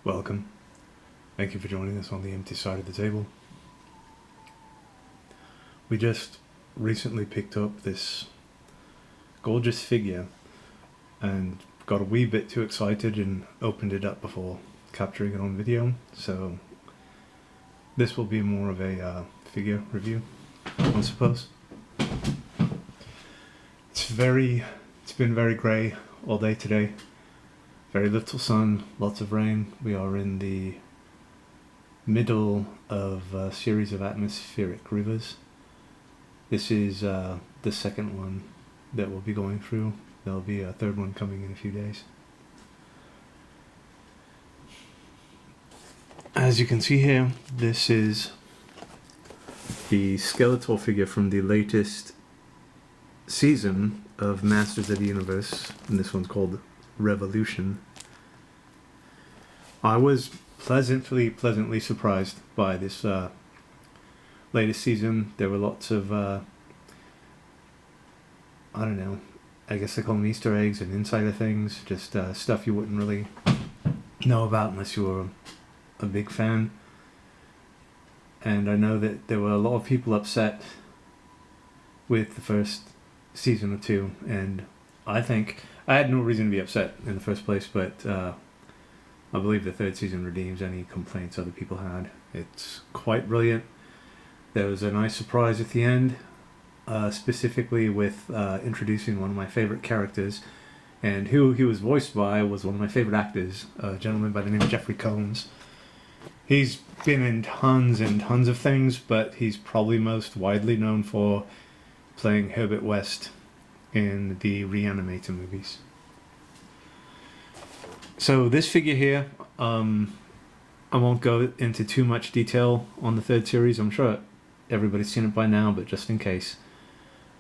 Welcome. Thank you for joining us on the empty side of the table. We just recently picked up this gorgeous figure and got a wee bit too excited and opened it up before capturing it on video, so this will be more of a figure review, I suppose. It's been very grey all day today. Very little sun, lots of rain. We are in the middle of a series of atmospheric rivers. This is the second one that we'll be going through. There'll be a third one coming in a few days. As you can see here, this is the Skeletor figure from the latest season of Masters of the Universe, and this one's called Revolution. I was pleasantly surprised by this latest season. There were lots of I don't know, I guess they call them Easter eggs and insider things, just stuff you wouldn't really know about unless you were a big fan. And I know that there were a lot of people upset with the first season or two, and I think I had no reason to be upset in the first place, but I believe the third season redeems any complaints other people had. It's quite brilliant. There was a nice surprise at the end, specifically with introducing one of my favorite characters, and who he was voiced by was one of my favorite actors, a gentleman by the name of Jeffrey Combs. He's been in tons and tons of things, but he's probably most widely known for playing Herbert West in the Reanimator movies. So this figure here, I won't go into too much detail on the third series. I'm sure everybody's seen it by now, but just in case,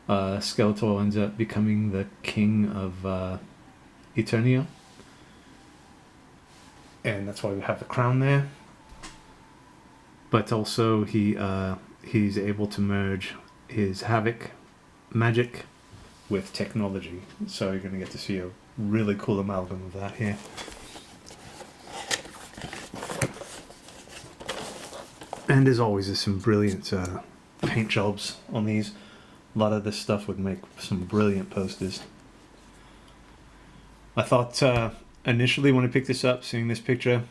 Skeletor ends up becoming the king of Eternia, and that's why we have the crown there. But also he's able to merge his Havoc magic with technology, so you're going to get to see a really cool amalgam of that here. And as always, there's some brilliant paint jobs on these. A lot of this stuff would make some brilliant posters. I thought initially when I picked this up, seeing this picture,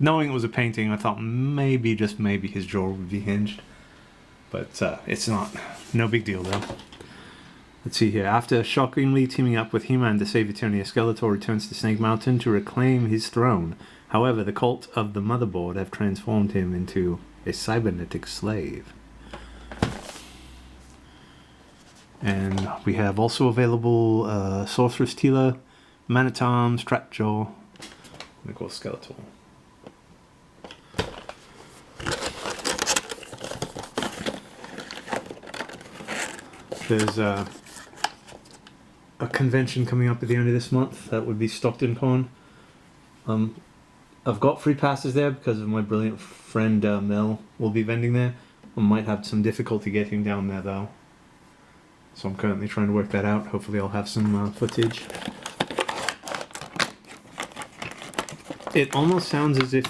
knowing it was a painting, I thought maybe, just maybe, his jaw would be hinged. But it's not. No big deal though. Let's see here. After shockingly teaming up with He-Man to save Eternia, Skeletor returns to Snake Mountain to reclaim his throne. However, the cult of the Motherboard have transformed him into a cybernetic slave. And we have also available Sorceress Tila, Man-at-Arms, Trapjaw, and of course Skeletor. There's a convention coming up at the end of this month that would be Stockton Con. I've got free passes there because of my brilliant friend Mel will be vending there. I might have some difficulty getting down there though, so I'm currently trying to work that out. Hopefully I'll have some footage. It almost sounds as if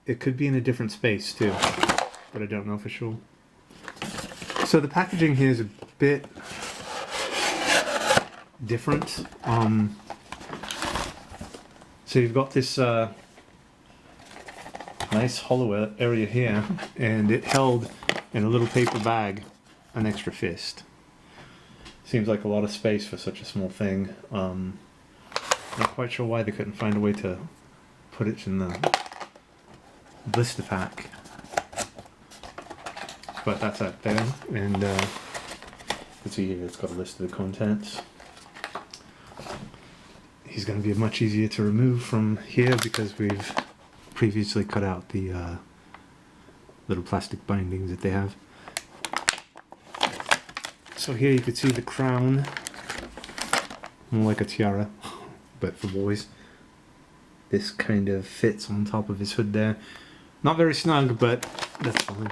it could be in a different space too, but I don't know for sure. So the packaging here is a bit different. So you've got this nice hollow area here, and it held in a little paper bag an extra fist. Seems like a lot of space for such a small thing. Not quite sure why they couldn't find a way to put it in the blister pack, but that's that there. And let's see here, it's got a list of the contents. He's going to be much easier to remove from here because we've previously cut out the little plastic bindings that they have. So here you can see the crown, more like a tiara, but for boys. This kind of fits on top of his hood there. Not very snug, but that's fine.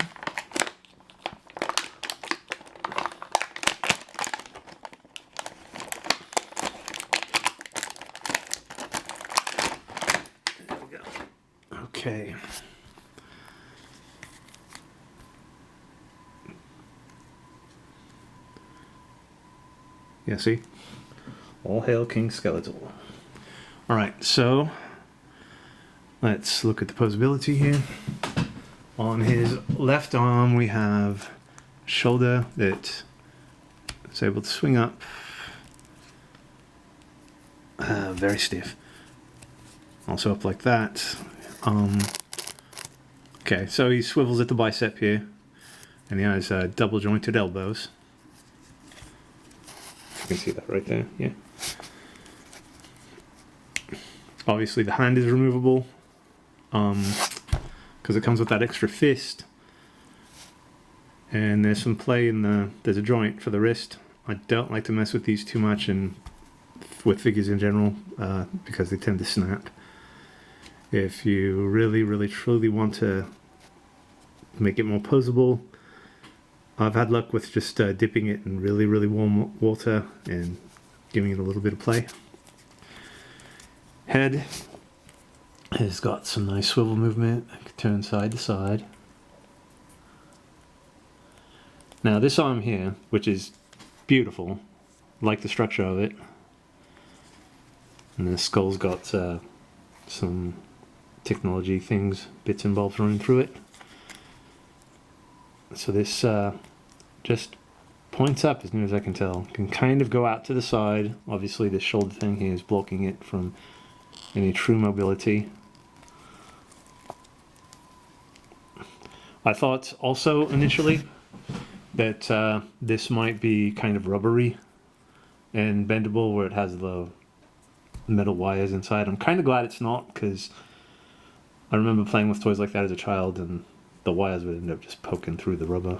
Okay. Yeah, see? All hail King Skeletor. Alright, so let's look at the posability here. On his left arm we have a shoulder that is able to swing up. Very stiff. Also up like that. Okay, so he swivels at the bicep here, and he has double jointed elbows. You can see that right there, yeah. Obviously the hand is removable, because it comes with that extra fist. And there's some play in there's a joint for the wrist. I don't like to mess with these too much, and with figures in general, because they tend to snap. If you really truly want to make it more posable, I've had luck with just dipping it in really warm water and giving it a little bit of play. Head has got some nice swivel movement. I can turn side to side. Now this arm here, which is beautiful, like the structure of it, and the skull's got some technology things, bits and bobs running through it. So this just points up as near as I can tell. Can kind of go out to the side. Obviously this shoulder thing here is blocking it from any true mobility. I thought also initially that this might be kind of rubbery and bendable where it has the metal wires inside. I'm kind of glad it's not, because I remember playing with toys like that as a child and the wires would end up just poking through the rubber.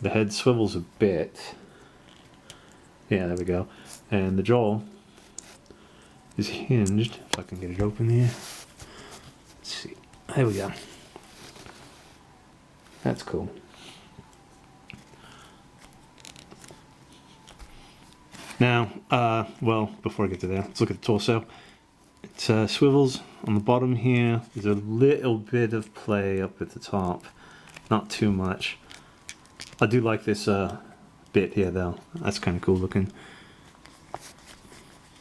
The head swivels a bit. Yeah, there we go. And the jaw is hinged, if I can get it open here. Let's see. There we go. That's cool. Now, well, before I get to there, let's look at the torso. It swivels on the bottom here. There's a little bit of play up at the top, not too much. I do like this bit here though. That's kind of cool looking.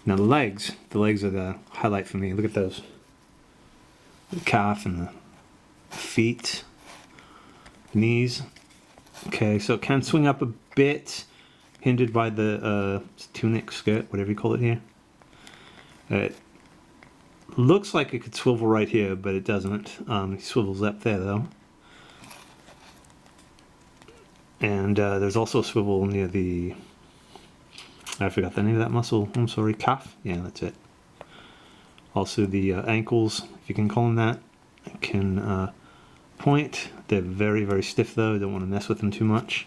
Now the legs are the highlight for me. Look at those. The calf and the feet, knees. Okay, so it can swing up a bit, hindered by the tunic, skirt, whatever you call it here. It looks like it could swivel right here, but it doesn't. It swivels up there though. And there's also a swivel near the, I forgot the name of that muscle, I'm sorry, calf? Yeah, that's it. Also the ankles, if you can call them that, can point. They're very stiff though, don't want to mess with them too much.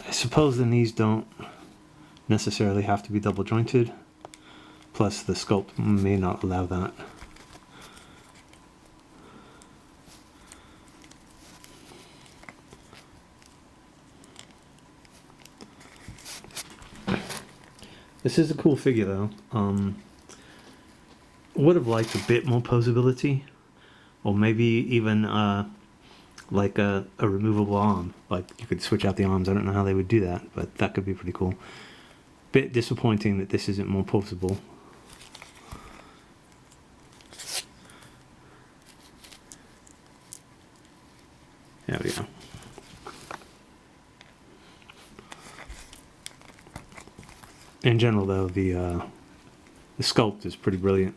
I suppose the knees don't necessarily have to be double jointed, plus the sculpt may not allow that. This is a cool figure though. Would have liked a bit more posability, or maybe even like a removable arm. Like you could switch out the arms. I don't know how they would do that, but that could be pretty cool. Bit disappointing that this isn't more posable. There we go. In general though, the sculpt is pretty brilliant.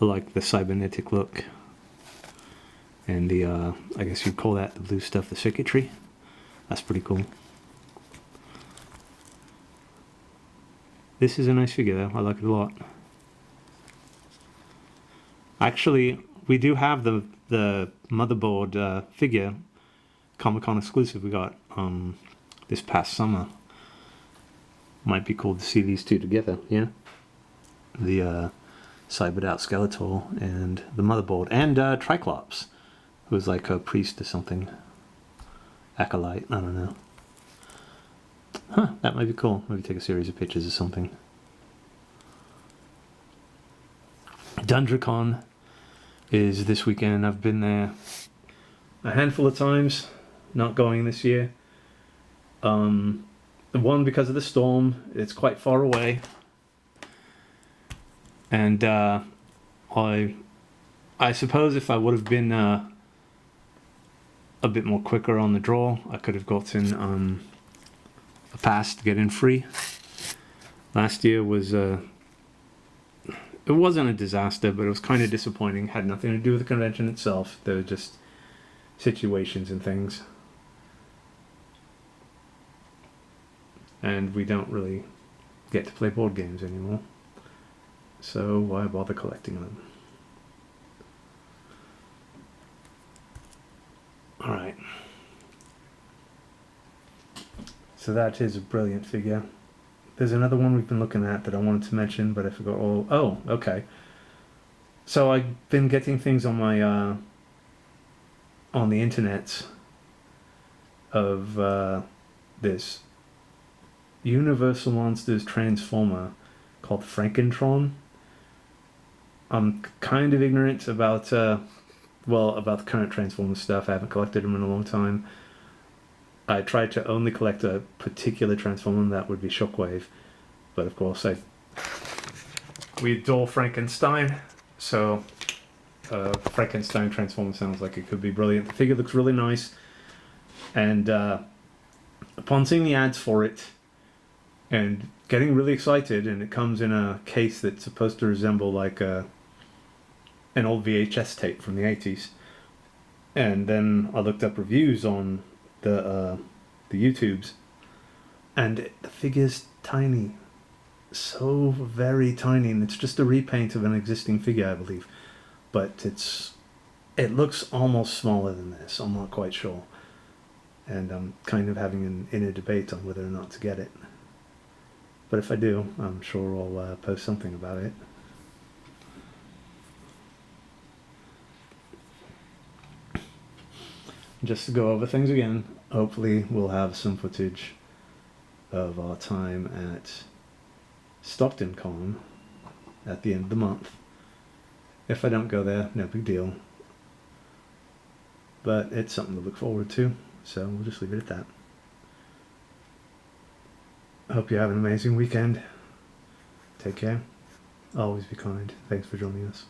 I like the cybernetic look. And the, I guess you'd call that the blue stuff, the circuitry. That's pretty cool. This is a nice figure though, I like it a lot. Actually, we do have the motherboard figure, Comic-Con exclusive we got this past summer. Might be cool to see these two together, yeah? The cybered out Skeletor and the motherboard, and Triclops, who's like a priest or something. Acolyte, I don't know. Huh, that might be cool. Maybe take a series of pictures or something. DundraCon is this weekend. I've been there a handful of times, not going this year. One, because of the storm, it's quite far away. And I suppose if I would have been a bit more quicker on the draw, I could have gotten a pass to get in free. Last year was it wasn't a disaster, but it was kind of disappointing. It had nothing to do with the convention itself. There were just situations and things. And we don't really get to play board games anymore. So why bother collecting them? Alright. So that is a brilliant figure. There's another one we've been looking at that I wanted to mention, but I forgot all. Oh, okay. So I've been getting things on my on the internet of this Universal Monsters Transformer called Frankentron. I'm kind of ignorant about about the current Transformers stuff. I haven't collected them in a long time. I tried to only collect a particular Transformer, and that would be Shockwave. But of course, we adore Frankenstein, so Frankenstein Transformer sounds like it could be brilliant. The figure looks really nice, and upon seeing the ads for it, and getting really excited, and it comes in a case that's supposed to resemble like an old VHS tape from the 80s. And then I looked up reviews on the YouTubes, and the figure's tiny, so very tiny, and it's just a repaint of an existing figure, I believe, but it looks almost smaller than this. I'm not quite sure, and I'm kind of having an inner debate on whether or not to get it. But if I do, I'm sure I'll post something about it. Just to go over things again, hopefully we'll have some footage of our time at Stockton Con at the end of the month. If I don't go there, no big deal. But it's something to look forward to, so we'll just leave it at that. I hope you have an amazing weekend. Take care. Always be kind. Thanks for joining us.